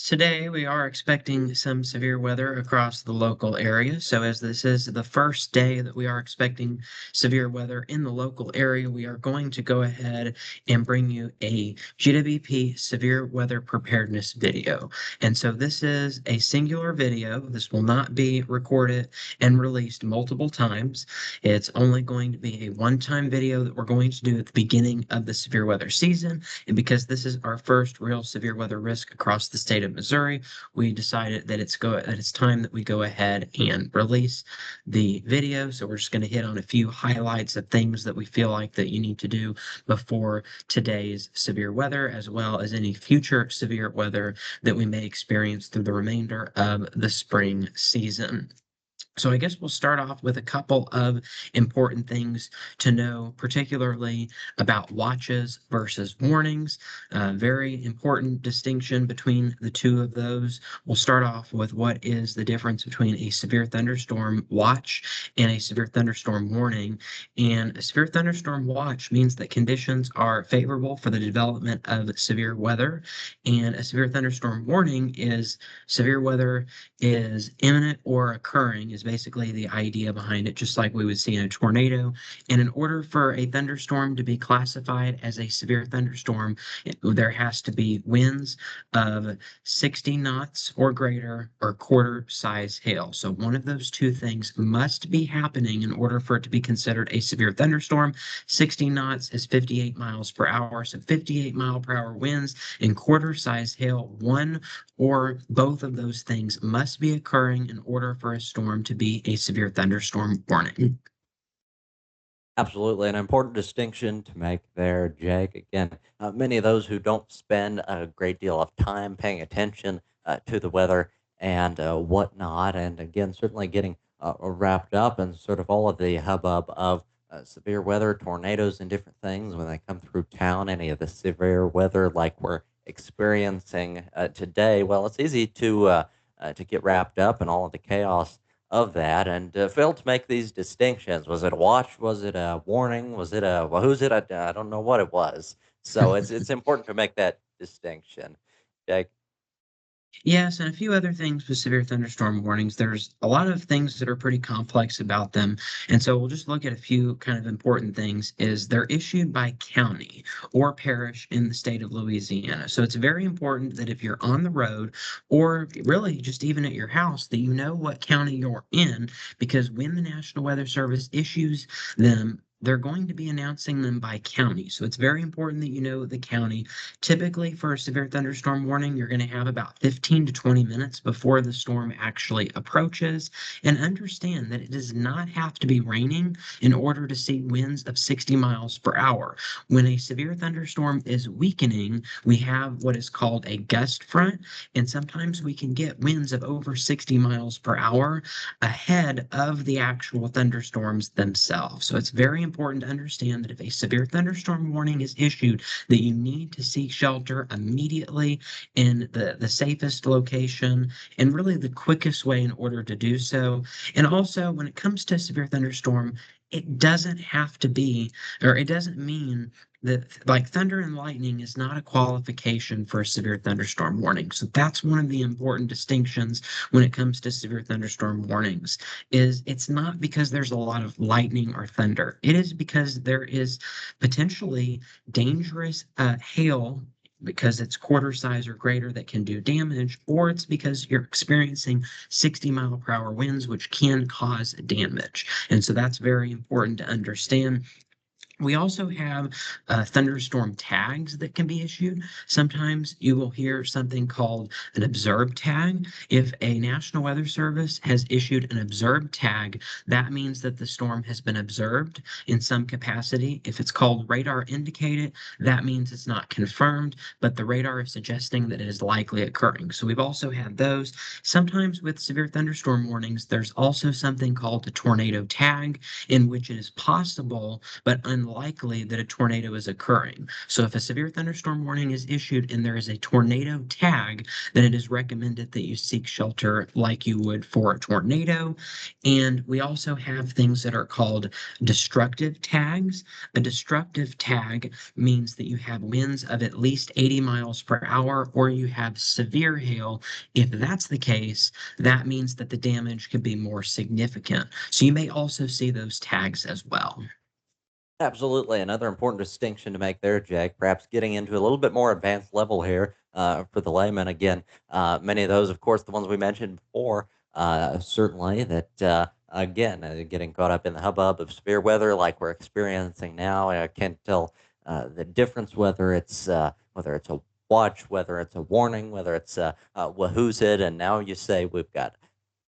Today, we are expecting some severe weather across the local area. So, as this is the first day that we are expecting severe weather in the local area, we are going to go ahead and bring you a GWP severe weather preparedness video. And so, this is a singular video. This will not be recorded and released multiple times. It's only going to be a one-time video that we're going to do at the beginning of the severe weather season. And because this is our first real severe weather risk across the state of Missouri, we decided that it's time that we go ahead and release the video. So we're just going to hit on a few highlights of things that we feel like that you need to do before today's severe weather, as well as any future severe weather that we may experience through the remainder of the spring season. So I guess we'll start off with a couple of important things to know, particularly about watches versus warnings. Very important distinction between the two of those. We'll start off with what is the difference between a severe thunderstorm watch and a severe thunderstorm warning. And a severe thunderstorm watch means that conditions are favorable for the development of severe weather. And a severe thunderstorm warning is severe weather is imminent or occurring, is basically the idea behind it, just like we would see in a tornado. And in order for a thunderstorm to be classified as a severe thunderstorm, there has to be winds of 60 knots or greater or quarter size hail. So one of those two things must be happening in order for it to be considered a severe thunderstorm. 60 knots is 58 miles per hour. So 58-mile-per-hour winds and quarter size hail, one or both of those things must be occurring in order for a storm to be a severe thunderstorm warning. Absolutely, an important distinction to make there, Jake. Again, many of those who don't spend a great deal of time paying attention to the weather and whatnot, and again, certainly getting wrapped up in sort of all of the hubbub of severe weather, tornadoes, and different things when they come through town. Any of the severe weather like we're experiencing today. Well, it's easy to get wrapped up in all of the chaos of that and failed to make these distinctions. Was it a watch? Was it a warning? Was it a well, who's it? I don't know what it was. So it's important to make that distinction. Jake. Yes, and a few other things with severe thunderstorm warnings. There's a lot of things that are pretty complex about them. And so we'll just look at a few kind of important things is they're issued by county or parish in the state of Louisiana. So it's very important that if you're on the road or really just even at your house, that you know what county you're in, because when the National Weather Service issues them, they're going to be announcing them by county. So it's very important that you know the county. Typically, for a severe thunderstorm warning, you're going to have about 15 to 20 minutes before the storm actually approaches. And understand that it does not have to be raining in order to see winds of 60 miles per hour. When a severe thunderstorm is weakening, we have what is called a gust front, and sometimes we can get winds of over 60 miles per hour ahead of the actual thunderstorms themselves. So it's very important to understand that if a severe thunderstorm warning is issued, that you need to seek shelter immediately in the safest location and really the quickest way in order to do so. And also, when it comes to severe thunderstorm, it doesn't have to be, or it doesn't mean that like thunder and lightning is not a qualification for a severe thunderstorm warning. So that's one of the important distinctions when it comes to severe thunderstorm warnings is it's not because there's a lot of lightning or thunder. It is because there is potentially dangerous hail because it's quarter size or greater that can do damage, or it's because you're experiencing 60-mile-per-hour winds, which can cause damage. And so that's very important to understand. We also have thunderstorm tags that can be issued. Sometimes you will hear something called an observed tag. If a National Weather Service has issued an observed tag, that means that the storm has been observed in some capacity. If it's called radar indicated, that means it's not confirmed, but the radar is suggesting that it is likely occurring. So we've also had those. Sometimes with severe thunderstorm warnings, there's also something called a tornado tag, in which it is possible, but unlikely unlikely that a tornado is occurring. So if a severe thunderstorm warning is issued and there is a tornado tag, then it is recommended that you seek shelter like you would for a tornado. And we also have things that are called destructive tags. A destructive tag means that you have winds of at least 80 miles per hour or you have severe hail. If that's the case, that means that the damage could be more significant. So you may also see those tags as well. Absolutely. Another important distinction to make there, Jake, perhaps getting into a little bit more advanced level here for the layman. Again, many of those, of course, the ones we mentioned before, certainly that, again, getting caught up in the hubbub of severe weather like we're experiencing now. I can't tell the difference whether it's a watch, whether it's a warning, whether it's wahoo's it. And now you say we've got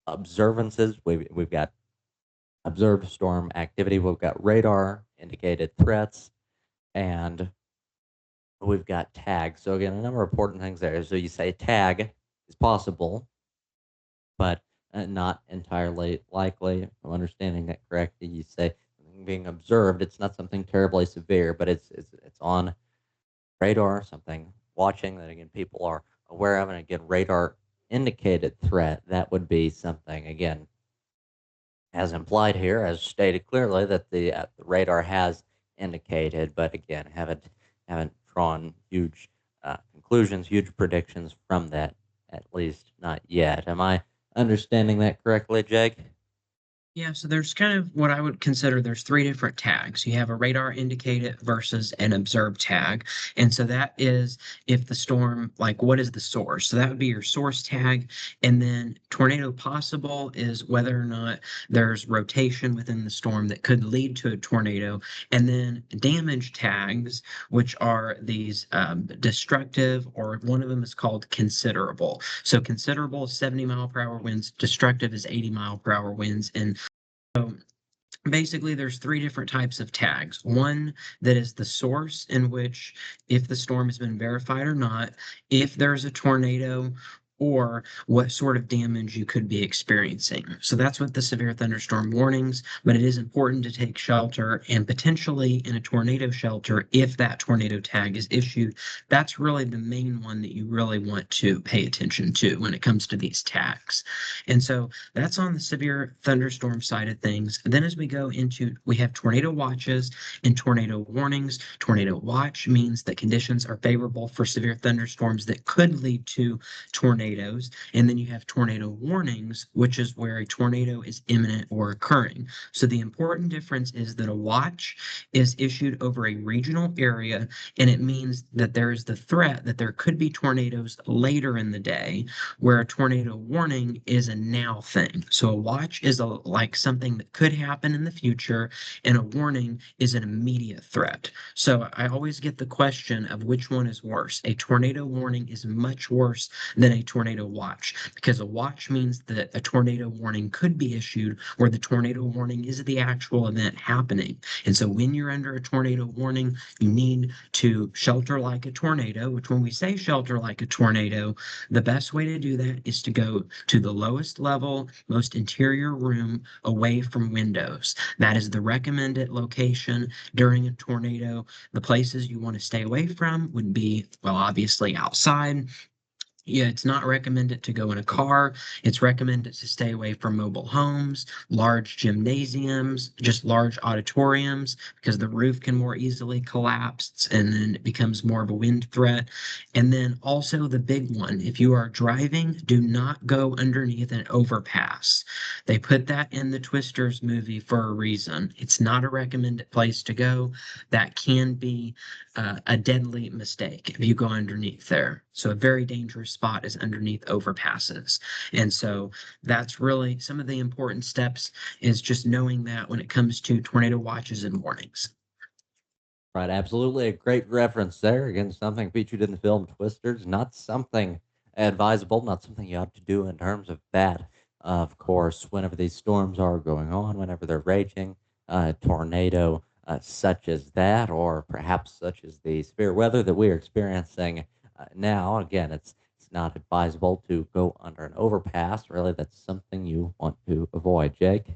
observances, we've got observed storm activity. We've got radar indicated threats, and we've got tags. So again, a number of important things there. So you say tag is possible, but not entirely likely. If I'm understanding that correctly, you say something being observed. It's not something terribly severe, but it's on radar. Something watching that again people are aware of, and again radar indicated threat. That would be something again as implied here, as stated clearly, that the radar has indicated, but again, haven't drawn huge conclusions, huge predictions from that, at least not yet. Am I understanding that correctly, Jake? Yeah, so there's kind of what I would consider there's three different tags. You have a radar indicated versus an observed tag. And so that is if the storm, like what is the source? So that would be your source tag. And then tornado possible is whether or not there's rotation within the storm that could lead to a tornado. And then damage tags, which are these destructive, or one of them is called considerable. So considerable is 70-mile-per-hour winds, destructive is 80-mile-per-hour winds. And so basically, there's three different types of tags. One that is the source, in which if the storm has been verified or not, if there's a tornado, or what sort of damage you could be experiencing. So that's what the severe thunderstorm warnings, but it is important to take shelter and potentially in a tornado shelter if that tornado tag is issued. That's really the main one that you really want to pay attention to when it comes to these tags. And so that's on the severe thunderstorm side of things. Then as we go into, we have tornado watches and tornado warnings. Tornado watch means that conditions are favorable for severe thunderstorms that could lead to tornadoes. And then you have tornado warnings, which is where a tornado is imminent or occurring. So the important difference is that a watch is issued over a regional area, and it means that there is the threat that there could be tornadoes later in the day, where a tornado warning is a now thing. So a watch is like something that could happen in the future, and a warning is an immediate threat. So I always get the question of which one is worse. A tornado warning is much worse than a tornado watch, because a watch means that a tornado warning could be issued where the tornado warning is the actual event happening. And so when you're under a tornado warning, you need to shelter like a tornado, which when we say shelter like a tornado, the best way to do that is to go to the lowest level, most interior room away from windows. That is the recommended location during a tornado. The places you want to stay away from would be, well, obviously outside. Yeah, it's not recommended to go in a car. It's recommended to stay away from mobile homes, large gymnasiums, just large auditoriums, because the roof can more easily collapse and then it becomes more of a wind threat. And then also the big one, if you are driving, do not go underneath an overpass. They put that in the Twisters movie for a reason. It's not a recommended place to go. That can be a deadly mistake if you go underneath there. So a very dangerous spot is underneath overpasses. And so that's really some of the important steps, is just knowing that when it comes to tornado watches and warnings. Right, absolutely. A great reference there. Again, something featured in the film Twisters, not something advisable, not something you ought to do in terms of that. Of course, whenever these storms are going on, whenever they're raging, tornado such as that, or perhaps such as the severe weather that we are experiencing now, again, it's not advisable to go under an overpass. Really, that's something you want to avoid, Jake.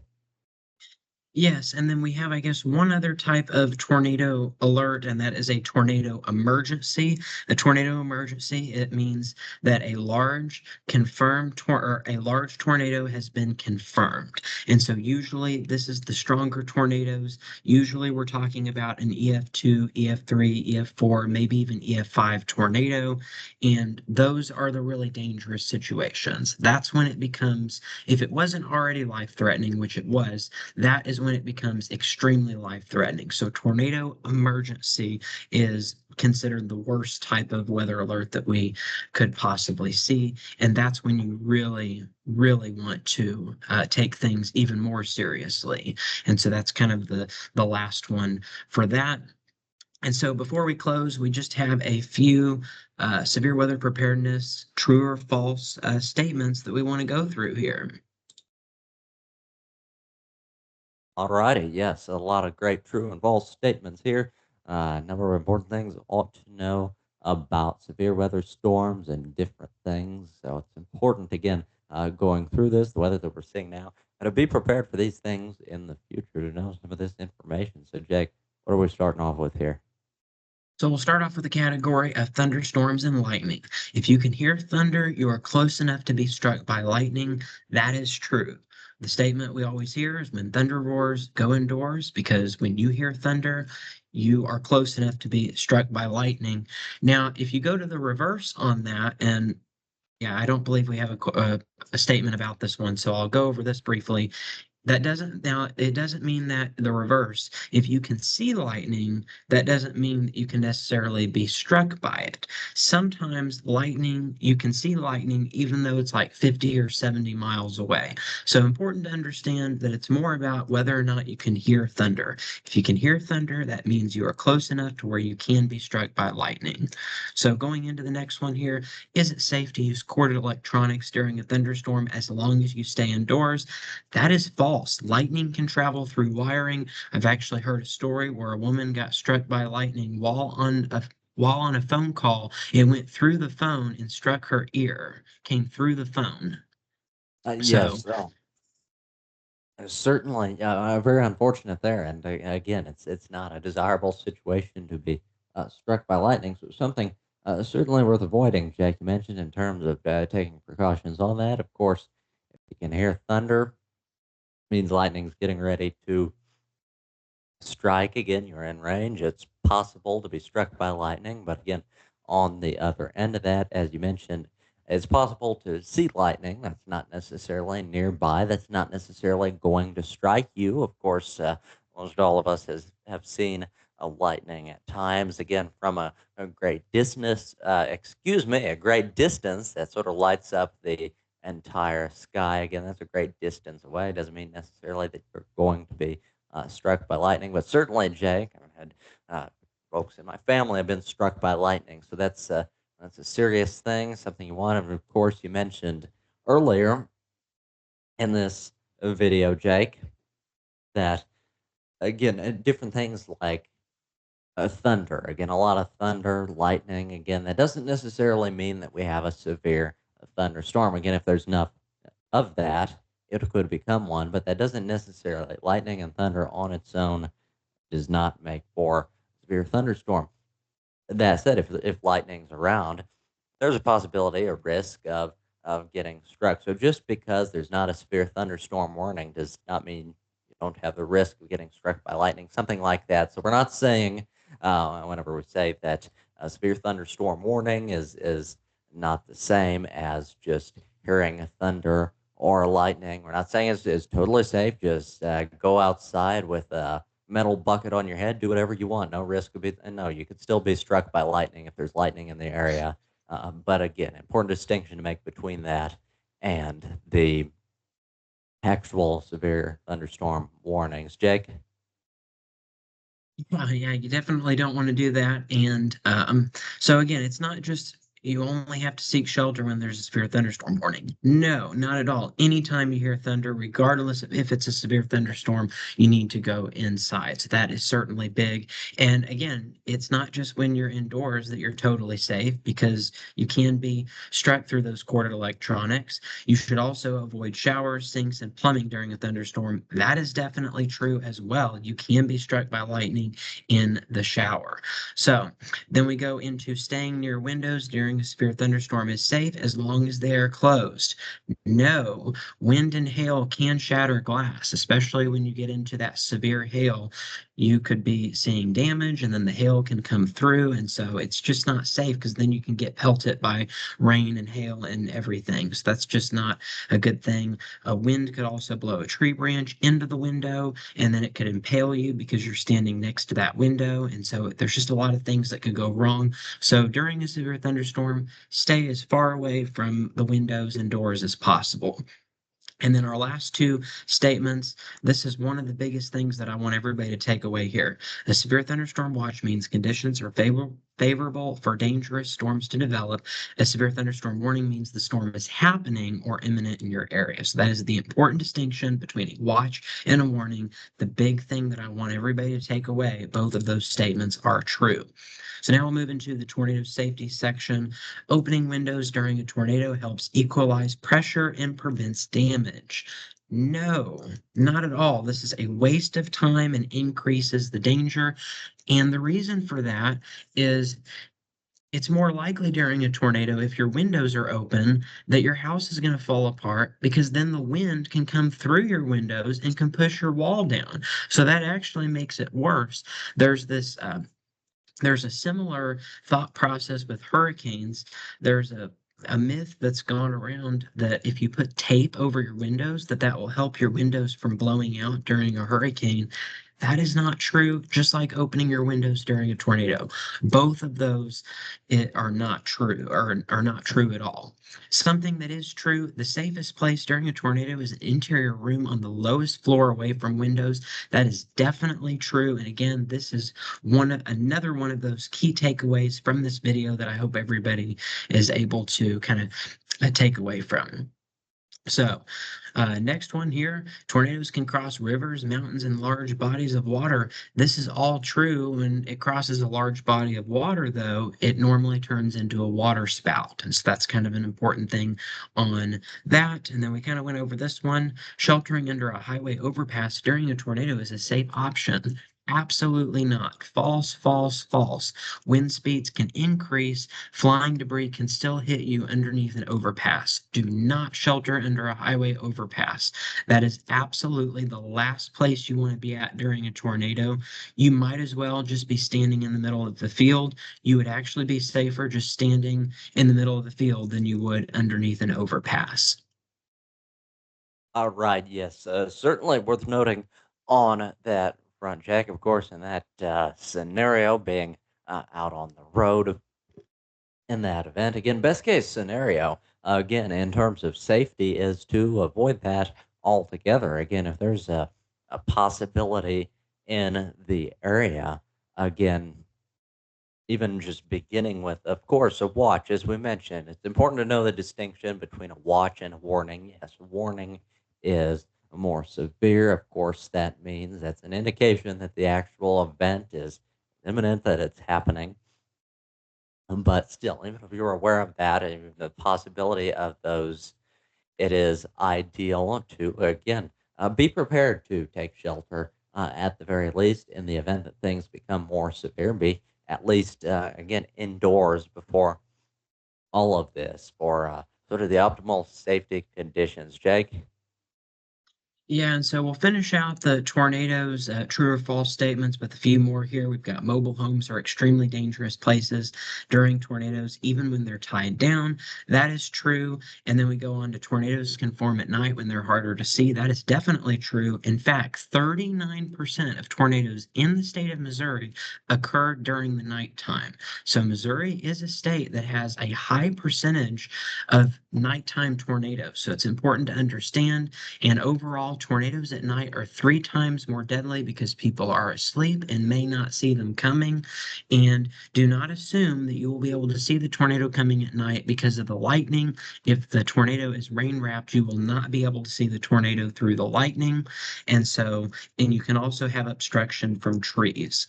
Yes, and then we have, I guess, one other type of tornado alert, and that is a tornado emergency. A tornado emergency, it means that a large confirmed or a large tornado has been confirmed. And so usually this is the stronger tornadoes. Usually we're talking about an EF2, EF3, EF4, maybe even EF5 tornado. And those are the really dangerous situations. That's when it becomes, if it wasn't already life-threatening, which it was, that is when it becomes extremely life-threatening. So tornado emergency is considered the worst type of weather alert that we could possibly see. And that's when you really, really want to take things even more seriously. And so that's kind of the last one for that. And so before we close, we just have a few severe weather preparedness, true or false statements that we want to go through here. Alrighty, yes, a lot of great true and false statements here. A number of important things ought to know about severe weather storms and different things. So it's important, again, going through this, the weather that we're seeing now, and to be prepared for these things in the future to know some of this information. So, Jake, what are we starting off with here? So we'll start off with the category of thunderstorms and lightning. If you can hear thunder, you are close enough to be struck by lightning. That is true. The statement we always hear is when thunder roars, go indoors, because when you hear thunder, you are close enough to be struck by lightning. Now, if you go to the reverse on that, and yeah, I don't believe we have a statement about this one, so I'll go over this briefly. That doesn't now it doesn't mean that the reverse. If you can see lightning, that doesn't mean that you can necessarily be struck by it. Sometimes lightning, you can see lightning even though it's like 50 or 70 miles away. So important to understand that it's more about whether or not you can hear thunder. If you can hear thunder, that means you are close enough to where you can be struck by lightning. So going into the next one here, is it safe to use corded electronics during a thunderstorm as long as you stay indoors? That is false. Lightning can travel through wiring. I've actually heard a story where a woman got struck by lightning while on a phone call. It went through the phone and struck her ear, came through the phone. So, Yes, certainly, very unfortunate there, and again, it's not a desirable situation to be struck by lightning. So something certainly worth avoiding. Jake, you mentioned in terms of taking precautions on that. Of course, if you can hear thunder, means lightning's getting ready to strike again. You're in range. It's possible to be struck by lightning, but again, on the other end of that, as you mentioned, it's possible to see lightning. That's not necessarily nearby. That's not necessarily going to strike you. Of course, most all of us have seen a lightning at times. Again, from a great distance. A great distance that sort of lights up the entire sky. Again, that's a great distance away. Doesn't mean necessarily that you're going to be struck by lightning, but certainly, Jake, I've had folks in my family have been struck by lightning, so that's a serious thing, something you want. And of course, you mentioned earlier in this video, Jake, that again, different things like thunder. Again, a lot of thunder, lightning. Again, that doesn't necessarily mean that we have a severe thunderstorm. Again, if there's enough of that, it could become one, but that doesn't necessarily. Lightning and thunder on its own does not make for a severe thunderstorm. That said, if lightning's around, there's a possibility, a risk of getting struck. So just because there's not a severe thunderstorm warning does not mean you don't have the risk of getting struck by lightning, something like that. So we're not saying, whenever we say that a severe thunderstorm warning is not the same as just hearing thunder or lightning. We're not saying it's totally safe. Just go outside with a metal bucket on your head, do whatever you want. No risk of it. And no, you could still be struck by lightning if there's lightning in the area. But again, important distinction to make between that and the actual severe thunderstorm warnings. Jake? yeah, you definitely don't want to do that. And so again, it's not just you only have to seek shelter when there's a severe thunderstorm warning. No, not at all. Anytime you hear thunder, regardless of if it's a severe thunderstorm, you need to go inside. So that is certainly big. And again, it's not just when you're indoors that you're totally safe because you can be struck through those corded electronics. You should also avoid showers, sinks, and plumbing during a thunderstorm. That is definitely true as well. You can be struck by lightning in the shower. So then we go into staying near windows during a severe thunderstorm is safe as long as they are closed. No, wind and hail can shatter glass, especially when you get into that severe hail. You could be seeing damage and then the hail can come through. And so it's just not safe because then you can get pelted by rain and hail and everything. So that's just not a good thing. A wind could also blow a tree branch into the window and then it could impale you because you're standing next to that window. And so there's just a lot of things that could go wrong. So during a severe thunderstorm, stay as far away from the windows and doors as possible. And then our last two statements. This is one of the biggest things that I want everybody to take away here. A severe thunderstorm watch means conditions are favorable for dangerous storms to develop. A severe thunderstorm warning means the storm is happening or imminent in your area. So that is the important distinction between a watch and a warning. The big thing that I want everybody to take away, both of those statements are true. So now we'll move into the tornado safety section. Opening windows during a tornado helps equalize pressure and prevents damage. No, not at all. This is a waste of time and increases the danger. And the reason for that is it's more likely during a tornado, if your windows are open, that your house is going to fall apart because then the wind can come through your windows and can push your wall down. So that actually makes it worse. There's this there's a similar thought process with hurricanes. There's a myth that's gone around that if you put tape over your windows, that will help your windows from blowing out during a hurricane. That is not true, just like opening your windows during a tornado. Both of those are not true or are not true at all. Something that is true, the safest place during a tornado is an interior room on the lowest floor away from windows. That is definitely true. And again, this is another one of those key takeaways from this video that I hope everybody is able to kind of take away from. So, next one here, tornadoes can cross rivers, mountains, and large bodies of water. This is all true. When it crosses a large body of water, though, it normally turns into a water spout. And so that's kind of an important thing on that. And then we kind of went over this one. Sheltering under a highway overpass during a tornado is a safe option. Absolutely not. False, false, false. Wind speeds can increase. Flying debris can still hit you underneath an overpass. Do not shelter under a highway overpass. That is absolutely the last place you want to be at during a tornado. You might as well just be standing in the middle of the field. You would actually be safer just standing in the middle of the field than you would underneath an overpass. All right, yes, certainly worth noting on that front, Jack, of course, in that scenario being out on the road in that event. Again, best case scenario, again, in terms of safety, is to avoid that altogether. Again, if there's a possibility in the area, again, even just beginning with, of course, a watch, as we mentioned, it's important to know the distinction between a watch and a warning. Yes, warning is more severe. Of course, that means that's an indication that the actual event is imminent, that it's happening. But still, even if you're aware of that and the possibility of those, it is ideal to, again, be prepared to take shelter at the very least in the event that things become more severe. Be at least, again, indoors before all of this for sort of the optimal safety conditions. Jake? Yeah, and so we'll finish out the tornadoes, true or false statements with a few more here. We've got mobile homes are extremely dangerous places during tornadoes, even when they're tied down. That is true. And then we go on to tornadoes can form at night when they're harder to see. That is definitely true. In fact, 39% of tornadoes in the state of Missouri occur during the nighttime. So Missouri is a state that has a high percentage of nighttime tornadoes. So it's important to understand. And overall, overall, tornadoes at night are 3 times more deadly because people are asleep and may not see them coming. And do not assume that you will be able to see the tornado coming at night because of the lightning. If the tornado is rain wrapped, you will not be able to see the tornado through the lightning. And you can also have obstruction from trees.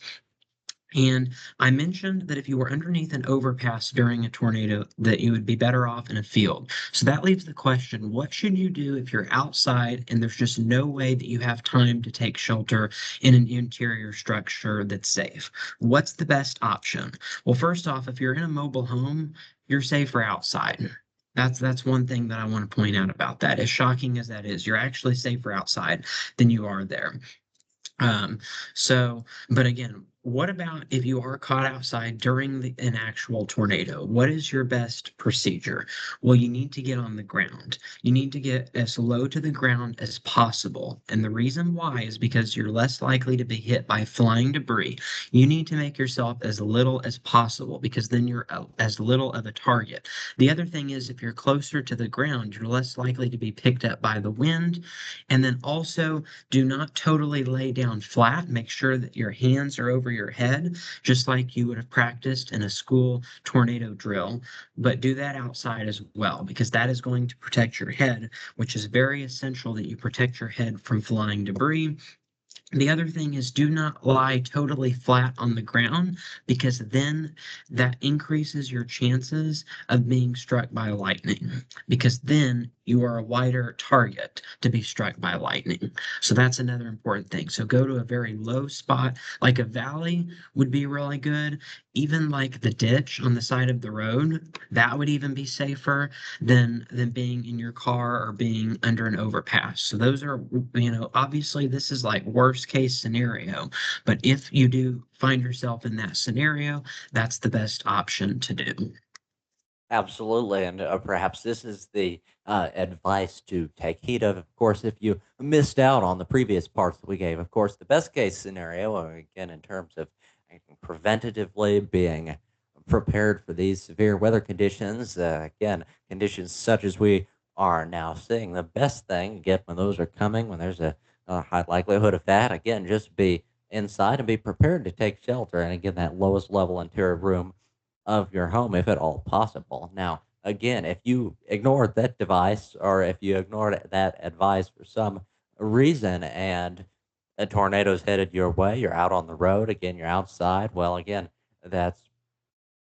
And I mentioned that if you were underneath an overpass during a tornado, that you would be better off in a field. So that leaves the question, what should you do if you're outside and there's just no way that you have time to take shelter in an interior structure that's safe? What's the best option? Well, first off, if you're in a mobile home, you're safer outside. That's one thing that I want to point out about that. As shocking as that is, you're actually safer outside than you are there. Um, but again, what about if you are caught outside during an actual tornado? What is your best procedure? Well, you need to get on the ground. You need to get as low to the ground as possible. And the reason why is because you're less likely to be hit by flying debris. You need to make yourself as little as possible because then you're as little of a target. The other thing is, if you're closer to the ground, you're less likely to be picked up by the wind. And then also, do not totally lay down flat. Make sure that your hands are over your head, just like you would have practiced in a school tornado drill. But do that outside as well, because that is going to protect your head, which is very essential that you protect your head from flying debris. The other thing is, do not lie totally flat on the ground because then that increases your chances of being struck by lightning because then you are a wider target to be struck by lightning. So that's another important thing. So go to a very low spot, like a valley would be really good. Even like the ditch on the side of the road, that would even be safer than being in your car or being under an overpass. So those are, obviously this is like worst case scenario, but if you do find yourself in that scenario, that's the best option to do. Absolutely, and perhaps this is the advice to take heed of. Of course, if you missed out on the previous parts that we gave, of course, the best case scenario, again, in terms of preventatively being prepared for these severe weather conditions, again, conditions such as we are now seeing, the best thing, again, when those are coming, when there's a high likelihood of that, again, just be inside and be prepared to take shelter. And again, that lowest level interior room of your home if at all possible. Now, again, if you ignored that device or if you ignored that advice for some reason and a tornado's headed your way, you're out on the road, again, you're outside, well, again, that's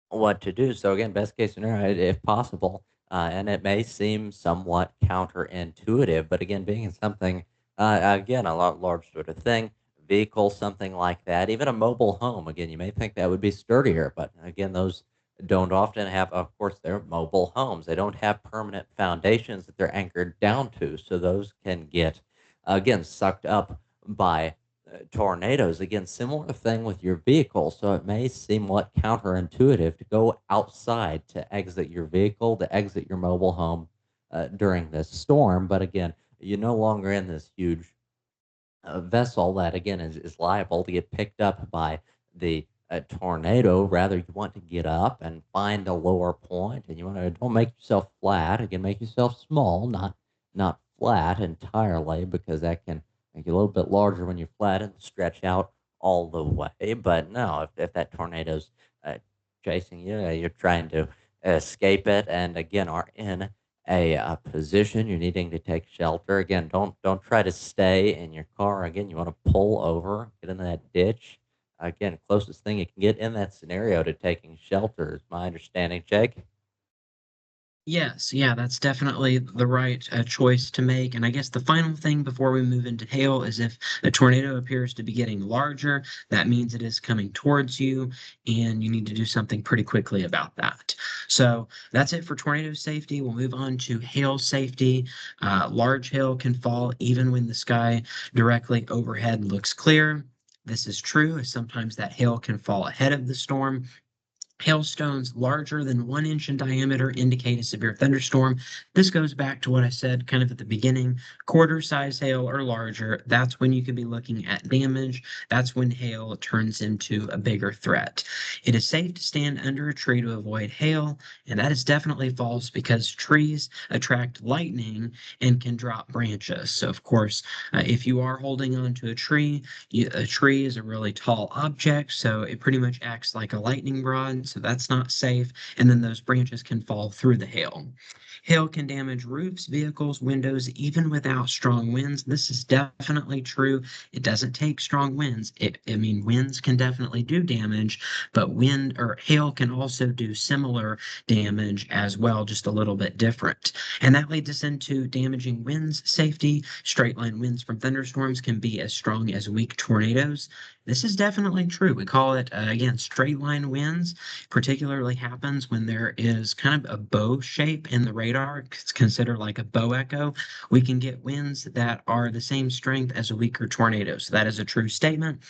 what to do. So, again, best case scenario, if possible, and it may seem somewhat counterintuitive, but again, being in something, again, a lot large sort of thing, vehicle, something like that, even a mobile home. Again, you may think that would be sturdier, but again, those don't often have, of course, they're mobile homes. They don't have permanent foundations that they're anchored down to. So those can get, again, sucked up by tornadoes. Again, similar thing with your vehicle. So it may seem what counterintuitive to go outside to exit your vehicle, to exit your mobile home during this storm. But again, you're no longer in this huge vessel that again is liable to get picked up by the tornado. Rather, you want to get up and find a lower point, and you want to don't make yourself flat. Again, make yourself small, not flat entirely, because that can make you a little bit larger when you're flat and stretch out all the way. But no, if that tornado's uh, chasing you, you're trying to escape it, and again are in a position you're needing to take shelter. Again, don't try to stay in your car. Again, you want to pull over, get in that ditch. Again, closest thing you can get in that scenario to taking shelter is my understanding, Jake. Yes, yeah, that's definitely the right choice to make. And I guess the final thing before we move into hail is if a tornado appears to be getting larger, that means it is coming towards you, and you need to do something pretty quickly about that. So that's it for tornado safety. We'll move on to hail safety. Large hail can fall even when the sky directly overhead looks clear. This is true, as sometimes that hail can fall ahead of the storm. Hailstones larger than 1 inch in diameter indicate a severe thunderstorm. This goes back to what I said kind of at the beginning. Quarter size hail or larger, that's when you could be looking at damage. That's when hail turns into a bigger threat. It is safe to stand under a tree to avoid hail, and that is definitely false because trees attract lightning and can drop branches. So, of course, if you are holding on to a tree, a tree is a really tall object, so it pretty much acts like a lightning rod, so that's not safe. And then those branches can fall through the hail. Hail can damage roofs, vehicles, windows, even without strong winds. This is definitely true. It doesn't take strong winds. I mean, winds can definitely do damage, but wind or hail can also do similar damage as well, just a little bit different. And that leads us into damaging winds safety. Straight line winds from thunderstorms can be as strong as weak tornadoes. This is definitely true. We call it, again, straight line winds. Particularly happens when there is kind of a bow shape in the radar. It's considered like a bow echo. We can get winds that are the same strength as a weaker tornado. So that is a true statement.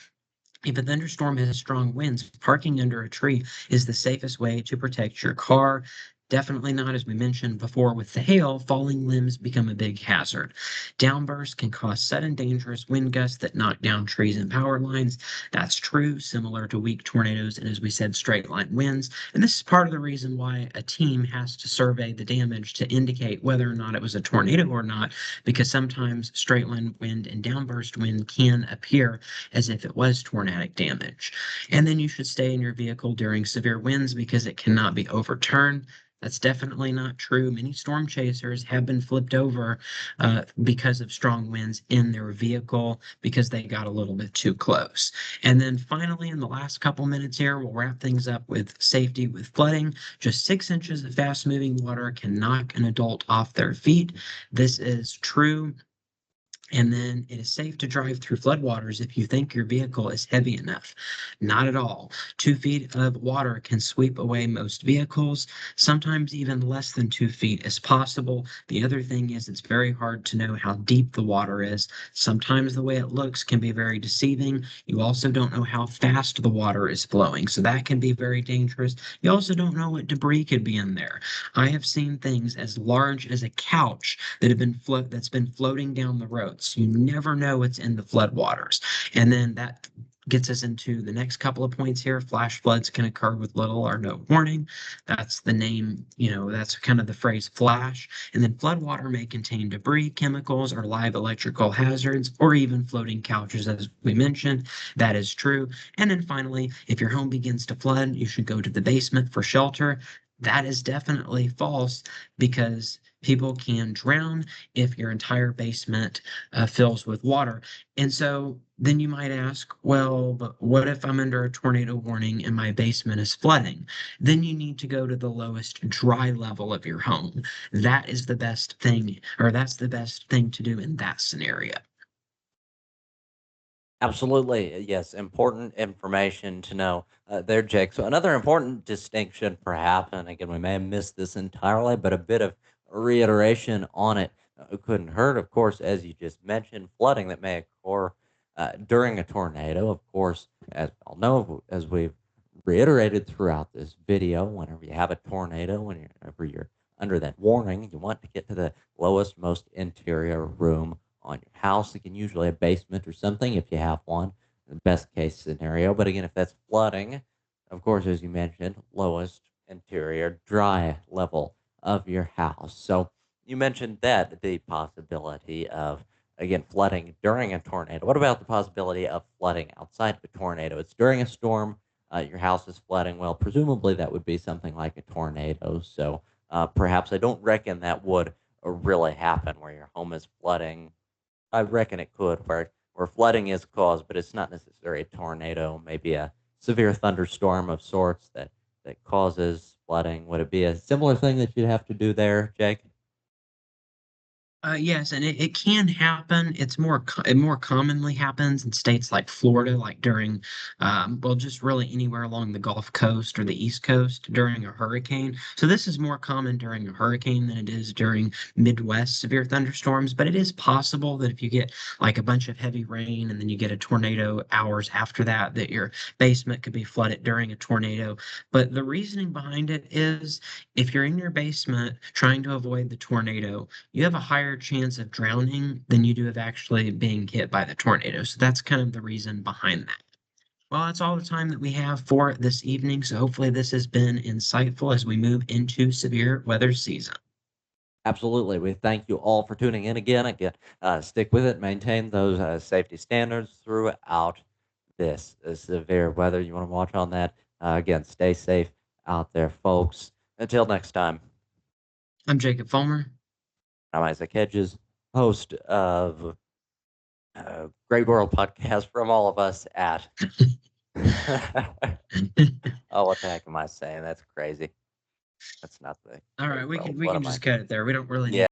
If a thunderstorm has strong winds, parking under a tree is the safest way to protect your car. Definitely not, as we mentioned before, with the hail, falling limbs become a big hazard. Downbursts can cause sudden dangerous wind gusts that knock down trees and power lines. That's true, similar to weak tornadoes and, as we said, straight line winds. And this is part of the reason why a team has to survey the damage to indicate whether or not it was a tornado or not, because sometimes straight line wind and downburst wind can appear as if it was tornadic damage. And then you should stay in your vehicle during severe winds because it cannot be overturned. That's definitely not true. Many storm chasers have been flipped over because of strong winds in their vehicle because they got a little bit too close. And then finally, in the last couple minutes here, we'll wrap things up with safety with flooding. Just 6 inches of fast moving water can knock an adult off their feet. This is true. And then it is safe to drive through floodwaters if you think your vehicle is heavy enough. Not at all. 2 feet of water can sweep away most vehicles. Sometimes even less than 2 feet is possible. The other thing is it's very hard to know how deep the water is. Sometimes the way it looks can be very deceiving. You also don't know how fast the water is flowing, so that can be very dangerous. You also don't know what debris could be in there. I have seen things as large as a couch that's been floating down the road. So you never know what's in the floodwaters. And then that gets us into the next couple of points here. Flash floods can occur with little or no warning. That's the name, that's kind of the phrase flash. And then floodwater may contain debris, chemicals, or live electrical hazards, or even floating couches, as we mentioned. That is true. And then finally, if your home begins to flood, you should go to the basement for shelter. That is definitely false because people can drown if your entire basement fills with water. And so then you might ask, well, but what if I'm under a tornado warning and my basement is flooding? Then you need to go to the lowest dry level of your home. That is the best thing, or that's the best thing to do in that scenario. Absolutely, yes. Important information to know there, Jake. So another important distinction, perhaps, and again, we may have missed this entirely, but a bit of reiteration on it couldn't hurt. Of course, as you just mentioned, flooding that may occur during a tornado. Of course, as we all know, as we've reiterated throughout this video, whenever you have a tornado, whenever you're under that warning, you want to get to the lowest, most interior room on your house. Again, usually a basement or something if you have one, the best case scenario. But again, if that's flooding, of course, as you mentioned, lowest interior dry level of your house. So you mentioned that the possibility of, again, flooding during a tornado. What about the possibility of flooding outside of a tornado? It's during a storm, your house is flooding. Well, presumably that would be something like a tornado. So perhaps I don't reckon that would really happen where your home is flooding. I reckon it could, where flooding is caused, but it's not necessarily a tornado. Maybe a severe thunderstorm of sorts that causes flooding. Would it be a similar thing that you'd have to do there, Jake? Yes, and it can happen. It more commonly happens in states like Florida, like during, well, just really anywhere along the Gulf Coast or the East Coast during a hurricane. So this is more common during a hurricane than it is during Midwest severe thunderstorms. But it is possible that if you get like a bunch of heavy rain and then you get a tornado hours after that, that your basement could be flooded during a tornado. But the reasoning behind it is if you're in your basement trying to avoid the tornado, you have a higher chance of drowning than you do of actually being hit by the tornado. So that's kind of the reason behind that. Well, that's all the time that we have for this evening. So hopefully this has been insightful as we move into severe weather season. Absolutely. We thank you all for tuning in again. Again, stick with it. Maintain those safety standards throughout this severe weather. You want to watch on that. Again, stay safe out there, folks. Until next time, I'm Jacob Fulmer. I'm Isaac Hedges, host of Great World Podcast from all of us at. Oh, what the heck am I saying? That's crazy. That's not the All Great right, World. we What can am I? just cut it there. We don't really Yeah. need